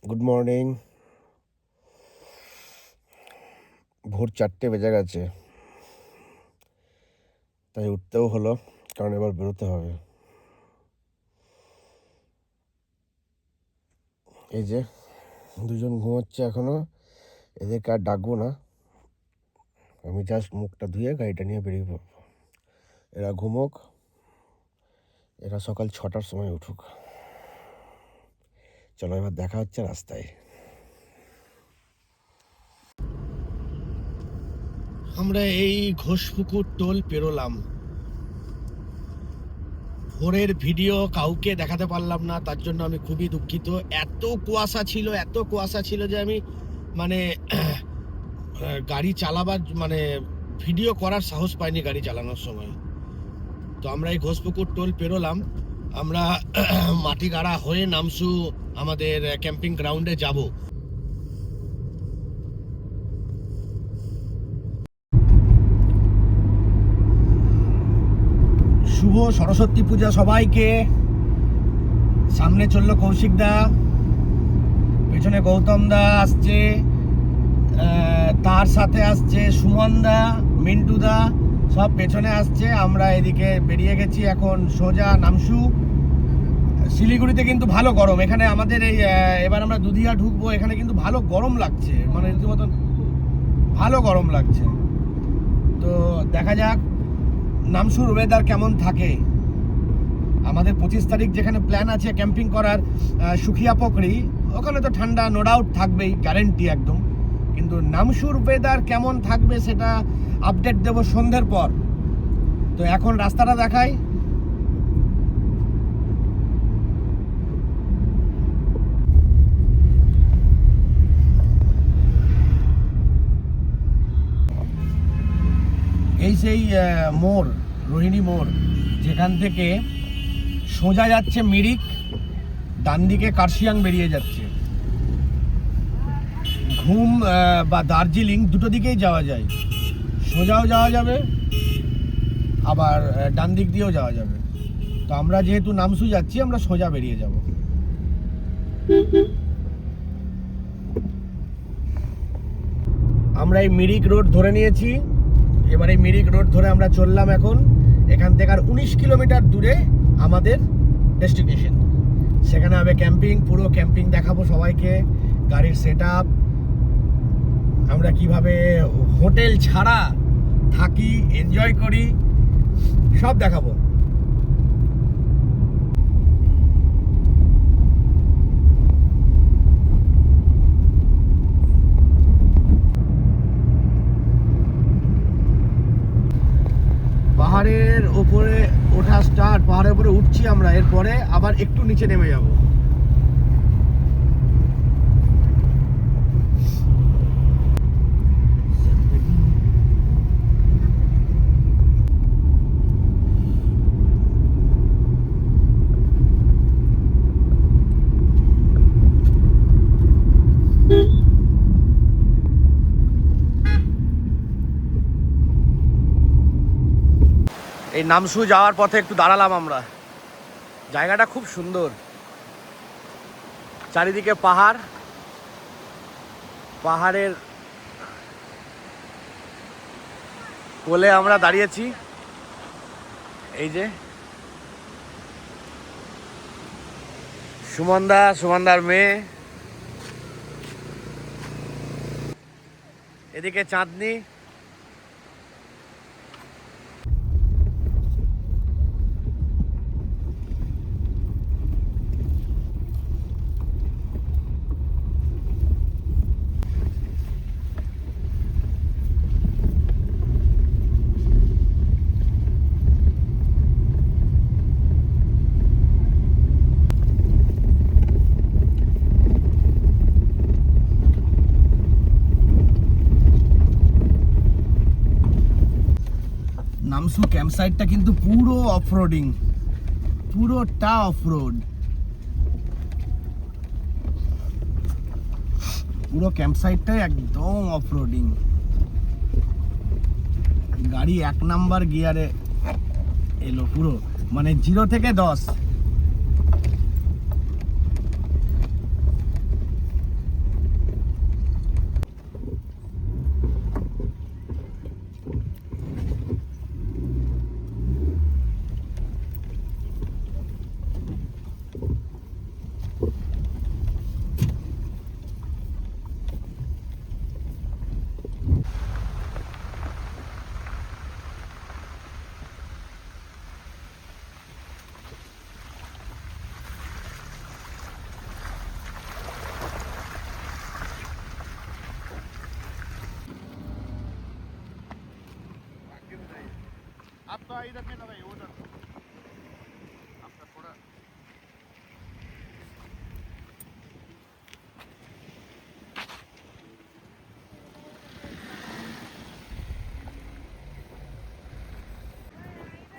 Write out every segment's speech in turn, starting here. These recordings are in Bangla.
Good morning. ভোর 4টে বেজে গেছে, তাই উঠতেও হলো, কারণ এবার বেরোতে হবে। এই যে দুজন ঘুমোচ্ছে এখনো, এদেরকে আর ডাকবো না, আমি জাস্ট মুখটা ধুয়ে গাড়িটা নিয়ে বেরিয়ে পড়বো। এরা ঘুমোক, এরা সকাল 6টার সময় উঠুক। চলো এবার দেখা হচ্ছে রাস্তায়। আমরা এই ঘোষপুকুর টোল পেরোলাম। ভোরের ভিডিও কাউকে দেখাতে পারলাম না, তার জন্য আমি খুবই দুঃখিত। এত কুয়াশা ছিল যে আমি মানে গাড়ি চালাবার ভিডিও করার সাহস পাইনি গাড়ি চালানোর সময়। তো আমরা এই ঘোষপুকুর টোল পেরোলাম। আমরা মাটিগাড়া হয়ে নামসু আমাদের ক্যাম্পিং গ্রাউন্ডে যাব। শুভ সরস্বতী পূজা সবাইকে। সামনে চললো কৌশিক দা, পেছনে গৌতম দা আসছে, তার সাথে আসছে সুমন দা, মিন্টু দা, সব পেছনে আসছে। আমরা এদিকে বেরিয়ে গেছি এখন সোজা নামসু। শিলিগুড়িতে কিন্তু ভালো গরম, এখানে আমাদের এই এবার আমরা দুধিয়া ঢুকবো, এখানে কিন্তু ভালো গরম লাগছে, মানে রীতিমতন ভালো গরম লাগছে। তো দেখা যাক নামসুর ওয়েদার কেমন থাকে। আমাদের 25 তারিখ যেখানে প্ল্যান আছে ক্যাম্পিং করার, সুখিয়া পোখরি, ওখানে তো ঠান্ডা নো ডাউট থাকবেই, গ্যারেন্টি একদম। কিন্তু নামসুর ওয়েদার কেমন থাকবে সেটা আপডেট দেব সন্ধ্যের পর। তো এখন রাস্তাটা দেখাই। এই সেই মোড়, রোহিণী মোড়, যেখান থেকে সোজা যাচ্ছে মিরিক, ডান দিকে কার্শিয়াং বেরিয়ে যাচ্ছে। ঘুম বা দার্জিলিং দুটো দিকেই যাওয়া যায়, সোজাও যাওয়া যাবে, আবার ডান দিক দিয়েও যাওয়া যাবে। তো আমরা যেহেতু নামসু যাচ্ছি, আমরা সোজা বেরিয়ে যাব। আমরা এই মিরিক রোড ধরে নিয়েছি। এবার এই মিরিক রোড ধরে আমরা চললাম এখন। এখান থেকে আর 19 কিলোমিটার দূরে আমাদের ডেস্টিনেশন, সেখানে হবে ক্যাম্পিং। পুরো ক্যাম্পিং দেখাবো সবাইকে, গাড়ির সেট আপ, আমরা কিভাবে হোটেল ছাড়া থাকি, এনজয় করি, সব দেখাবো। পাহাড়ের উপরে ওঠা স্টার্ট, পাহাড়ের উপরে উঠছি আমরা, এরপরে আবার একটু নিচে নেমে যাব। এই নামসু যাওয়ার পথে একটু দাঁড়ালাম আমরা। জায়গাটা খুব সুন্দর, চারিদিকে পাহাড়, পাহাড়ের কোলে আমরা দাঁড়িয়েছি। এই যে সুমনদার মেয়ে, এদিকে চাঁদনি। নামসু ক্যাম্পসাইটটা কিন্তু পুরো অফরোডিং, পুরোটা অফরোড। পুরো ক্যাম্পসাইটটাই একদম অফরোডিং। গাড়ি 1 নাম্বার গিয়ারে এলো পুরো, মানে 0 থেকে 10।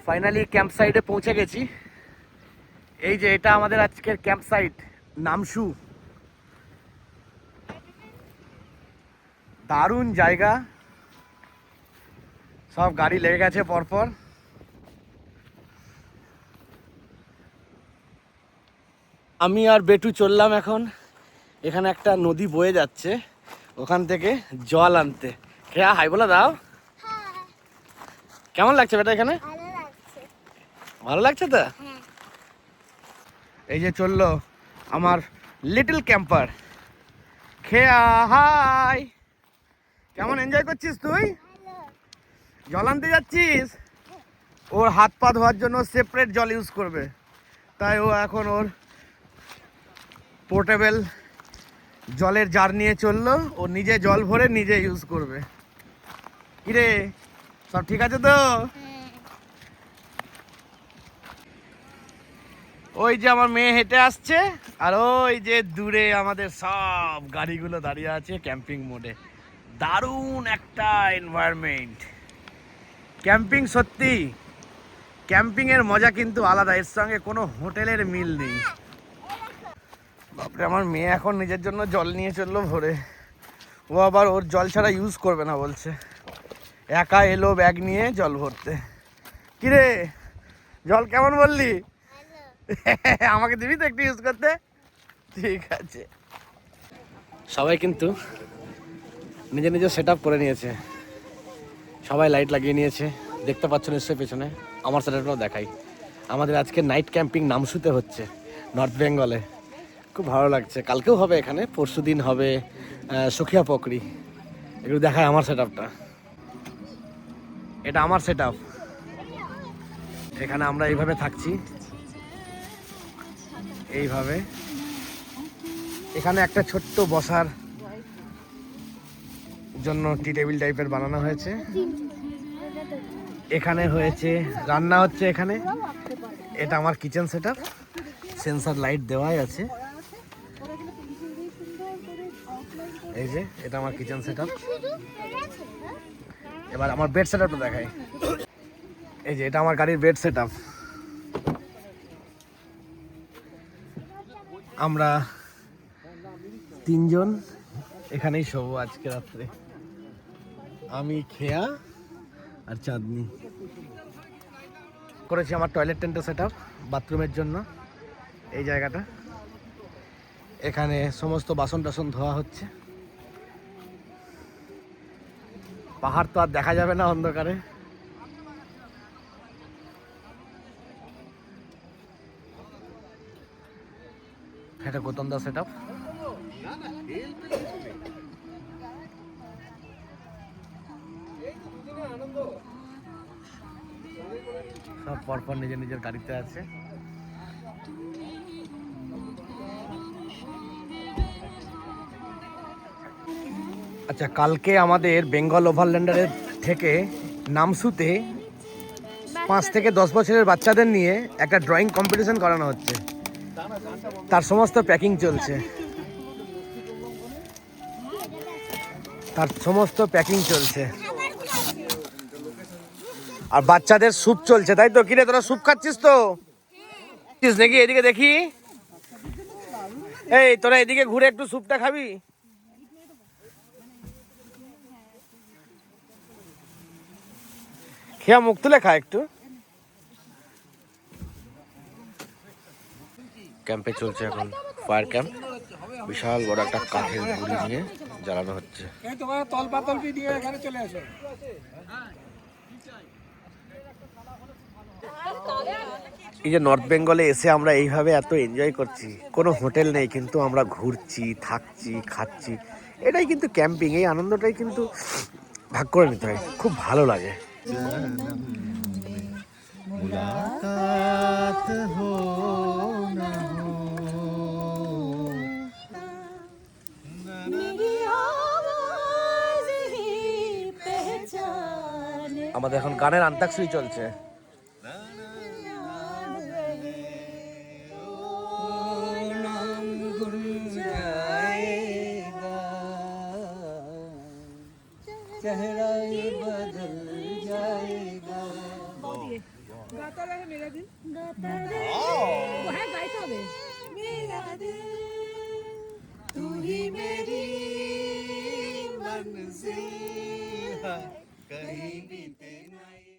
ফাইনালি ক্যাম্প সাইটে পৌঁছে গেছি। এই যে এটা আমাদের আজকের ক্যাম্প সাইট নামশু। দারুণ জায়গা, সব গাড়ি লেগে গেছে পরপর। আমি আর বেটু চললাম এখন, এখানে একটা নদী বয়ে যাচ্ছে, ওখান থেকে জল আনতে। খেয়া হাই বলে দাও। কেমন লাগছে বেটা এখানে? ভালো লাগছে তো? এই যে চললো আমার লিটল ক্যাম্পার খেয়া। হাই, কেমন এনজয় করছিস তুই? জল আনতে যাচ্ছিস? ওর হাত পা ধোয়ার জন্য সেপারেট জল ইউজ করবে, তাই ও এখন ওর পোর্টেবল জলের জার নিয়ে চললো। ও নিজে জল ভরে নিজে ইউজ করবে। কিরে, সব ঠিক আছে তো? ওই যে আমার মেয়ে হেঁটে আসছে, আর ওই যে দূরে আমাদের সব গাড়িগুলো দাঁড়িয়ে আছে ক্যাম্পিং মোডে। দারুণ একটা এনভায়রনমেন্ট। ক্যাম্পিং সত্যি, ক্যাম্পিংয়ের মজা কিন্তু আলাদা, এর সঙ্গে কোনো হোটেলের মিল নেই। বাপরে, আমার মেয়ে এখন নিজের জন্য জল নিয়ে চললো ভরে। ও আবার ওর জল ছাড়া ইউজ করবে না বলছে। একা এলো ব্যাগ নিয়ে জল ভরতে। কিরে, জল কেমন বললি? আমাকে দিবি তো একটু ইউজ করতে? ঠিক আছে। সবাই কিন্তু নিজে নিজে সেট আপ করে নিয়েছে, সবাই লাইট লাগিয়ে নিয়েছে, দেখতে পাচ্ছ নিশ্চয়ই পেছনে। আমার সেট আপটাও দেখাই। আমাদের আজকে নাইট ক্যাম্পিং নামশুতে হচ্ছে, নর্থ বেঙ্গলে। খুব ভালো লাগছে। কালকেও হবে এখানে, পরশু দিন হবে সুখিয়া পকরি। এগুলো দেখায় আমার সেট আপটা। এটা আমার সেট আপ। এখানে আমরা এইভাবে থাকছি, এইভাবে। এখানে একটা ছোট্ট বসার জন্য টি টেবিল টাইপের বানানো হয়েছে। এখানে হয়েছে রান্না হচ্ছে এখানে। এটা আমার kitchen set up, sensor light দেওয়াই আছে। এই যে এটা আমার কিচেন সেট আপ। এবার আমার বেড সেট আপটা দেখাই। এই যে এটা আমার গাড়ির বেড সেট আপ। আমরা তিনজন এখানেই শোবো আজকে রাত্রে, আমি, খেয়া আর চাঁদনি। করেছি আমার টয়লেট টেন্টের সেট আপ বাথরুমের জন্য। এই জায়গাটা, এখানে সমস্ত বাসন টাসন ধোয়া হচ্ছে। পাহাড় তো আর দেখা যাবে না অন্ধকারে। এটা গৌতম দা সেট আপ। সব পরপর নিজের নিজের গাড়িতে আছে। আচ্ছা, কালকে আমাদের বেঙ্গল ওভারল্যান্ডারের থেকে নামশুতে 5 থেকে 10 বছরের বাচ্চাদের নিয়ে একটা ড্রয়িং কম্পিটিশন করানো হচ্ছে। তার সমস্ত প্যাকিং চলছে, আর বাচ্চাদের স্যুপ চলছে, তাই তো? কিরে, তোরা স্যুপ খাচ্ছিস তো নাকি? এদিকে দেখি। এই তোরা এদিকে ঘুরে একটু স্যুপটা খাবি? খেয়া মুখ তুলে খা একটু। ক্যাম্পে চলছে এখন ফায়ার ক্যাম্প। বিশাল বড় একটা কাঠের গুড়ি নিয়ে জ্বালানো হচ্ছে। এই যে নর্থ বেঙ্গলে এসে আমরা এইভাবে এত এনজয় করছি, কোনো হোটেল নেই কিন্তু আমরা ঘুরছি, থাকছি, খাচ্ছি। এটাই কিন্তু ক্যাম্পিং। এই আনন্দটাই কিন্তু ভাগ করে নিতে হয়, খুব ভালো লাগে। আমাদের এখন গানের আন্তাক্ষরী চলছে। चेहरा ये बदल जाएगा। गाता रहे मेरा दिल, गाता रे वो है गाइते হবে मेरा दिल, तू ही मेरी मंजिल है, कहीं भी नहीं।